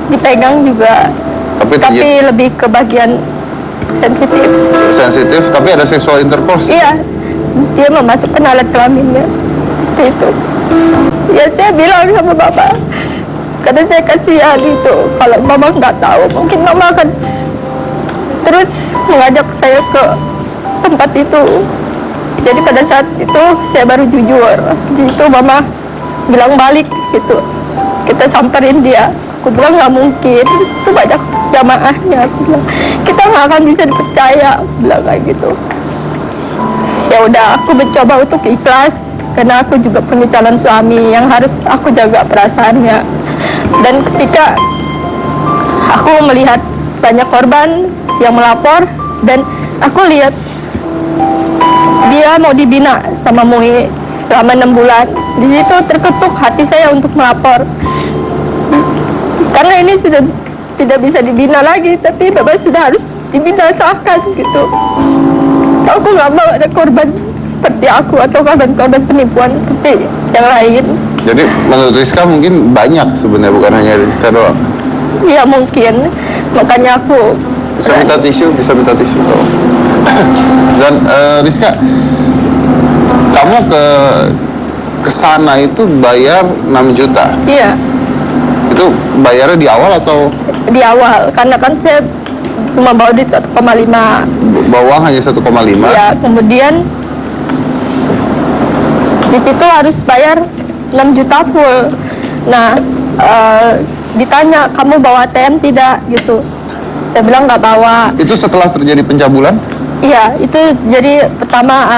dipegang juga, tapi lebih ke bagian sensitif. Sensitif, tapi ada seksual intercourse? Iya, dia memasukkan alat kelaminnya, seperti itu. Ya saya bilang sama bapak, karena saya kasihan itu, kalau mama nggak tahu, mungkin mama akan terus mengajak saya ke tempat itu. Jadi pada saat itu saya baru jujur. Di situ mama bilang balik gitu, kita samperin dia. Aku bilang nggak mungkin, itu banyak jamaahnya. Aku bilang kita nggak akan bisa dipercaya, aku bilang kayak gitu. Ya udah, aku mencoba untuk ikhlas karena aku juga punya calon suami yang harus aku jaga perasaannya. Dan ketika aku melihat banyak korban yang melapor dan aku lihat dia mau dibina sama MUI selama 6 bulan, di situ terketuk hati saya untuk melapor. Karena ini sudah tidak bisa dibina lagi, tapi Bapak sudah harus dibinasakan gitu. Aku nggak mau ada korban seperti aku atau korban-korban penipuan seperti yang lain. Jadi menurut Rizka mungkin banyak sebenarnya, bukan hanya Rizka doang. Ya mungkin, makanya aku bisa minta tisu tolong. Dan Rizka, kamu ke sana itu bayar 6 juta? Iya. Itu bayarnya di awal atau? Di awal, karena kan saya cuma bawa duit 1,5. Bawang hanya 1,5? Ya, kemudian di situ harus bayar 6 juta full. Nah, ditanya, kamu bawa ATM tidak? Gitu. Saya bilang nggak bawa. Itu setelah terjadi pencabulan? Iya, itu jadi pertama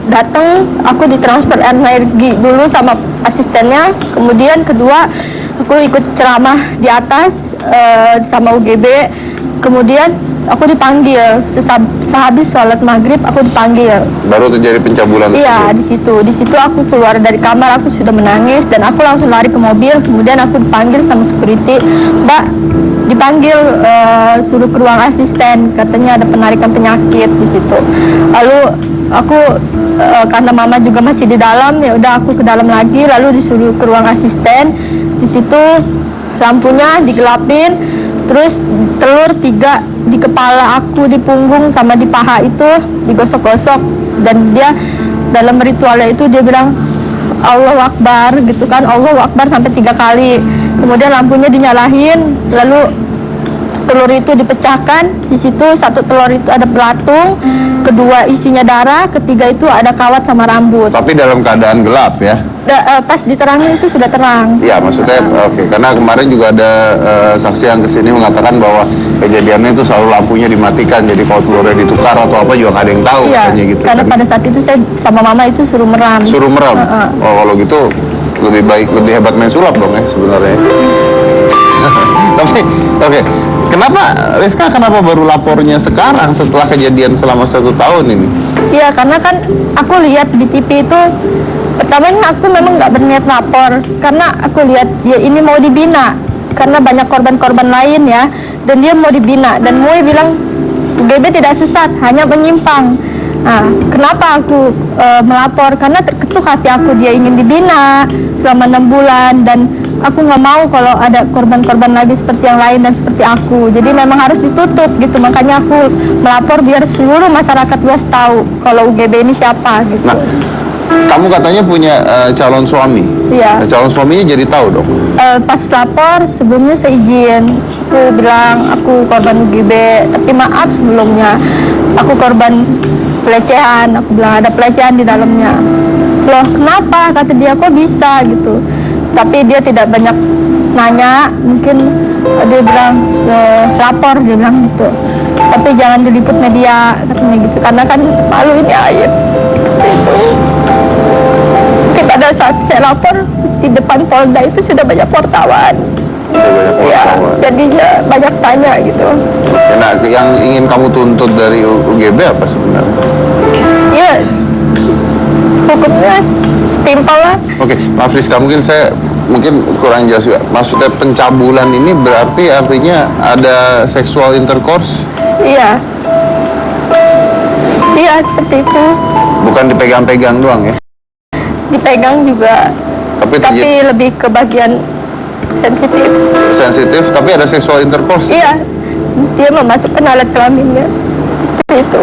datang, aku ditransfer energi dulu sama asistennya. Kemudian kedua, aku ikut ceramah di atas sama UGB. Kemudian aku dipanggil sehabis sholat maghrib, aku dipanggil. Baru terjadi pencabulan? Iya, di situ aku keluar dari kamar, aku sudah menangis dan aku langsung lari ke mobil. Kemudian aku dipanggil sama security, Mbak, dipanggil suruh ke ruang asisten, katanya ada penarikan penyakit di situ. Lalu aku karena mama juga masih di dalam, ya udah aku ke dalam lagi, lalu disuruh ke ruang asisten. Di situ lampunya digelapin, terus telur 3 di kepala aku, di punggung sama di paha itu digosok-gosok, dan dia dalam ritualnya itu dia bilang Allahu Akbar gitu kan, Allahu Akbar sampai 3 kali. Kemudian lampunya dinyalain, lalu telur itu dipecahkan. Di situ satu telur itu ada belatung, kedua isinya darah, ketiga itu ada kawat sama rambut. Tapi dalam keadaan gelap ya? Pas diterangin itu sudah terang. Iya, maksudnya oke. Karena kemarin juga ada saksi yang kesini mengatakan bahwa kejadiannya itu selalu lampunya dimatikan, jadi kalau telurnya ditukar atau apa juga nggak ada yang tahu. Iya, gitu. karena pada saat itu saya sama mama itu suruh meram. Suruh meram? Oh, kalau gitu lebih baik, lebih hebat main sulap dong ya sebenarnya. Tapi oke. Kenapa baru lapornya sekarang setelah kejadian selama 1 tahun ini? Iya, karena kan aku lihat di TV itu, pertamanya aku memang nggak berniat lapor, karena aku lihat dia ini mau dibina, karena banyak korban-korban lain ya, dan dia mau dibina, dan MUI bilang UGB tidak sesat, hanya menyimpang. Nah, kenapa aku melapor? Karena terketuk hati aku, dia ingin dibina selama 6 bulan, dan aku nggak mau kalau ada korban-korban lagi seperti yang lain dan seperti aku. Jadi memang harus ditutup gitu, makanya aku melapor biar seluruh masyarakat luas tahu kalau UGB ini siapa gitu. Nah, kamu katanya punya calon suami. Iya. Nah, calon suaminya jadi tahu dong? Pas lapor sebelumnya saya izin, aku bilang aku korban UGB, tapi maaf sebelumnya aku korban pelecehan. Aku bilang ada pelecehan di dalamnya. Loh kenapa? Kata dia, kok bisa gitu. Tapi dia tidak banyak nanya, mungkin dia bilang lapor, dia bilang gitu. Tapi jangan diliput media, katanya gitu, karena kan malu ini aib. Itu. Tapi pada saat saya lapor di depan Polda itu sudah banyak wartawan. Ya, jadinya banyak tanya gitu. Nah, yang ingin kamu tuntut dari UGB apa sebenarnya? Ya, hukumnya setimpal lah. Oke, maaf Rizka, mungkin kurang jelas juga. Maksudnya pencabulan ini berarti artinya ada seksual intercourse? Iya. Iya, seperti itu. Bukan dipegang-pegang doang ya? Dipegang juga. Tapi lebih ke bagian sensitif. Sensitif, tapi ada seksual intercourse. Iya, dia memasukkan alat kelaminnya. Seperti itu.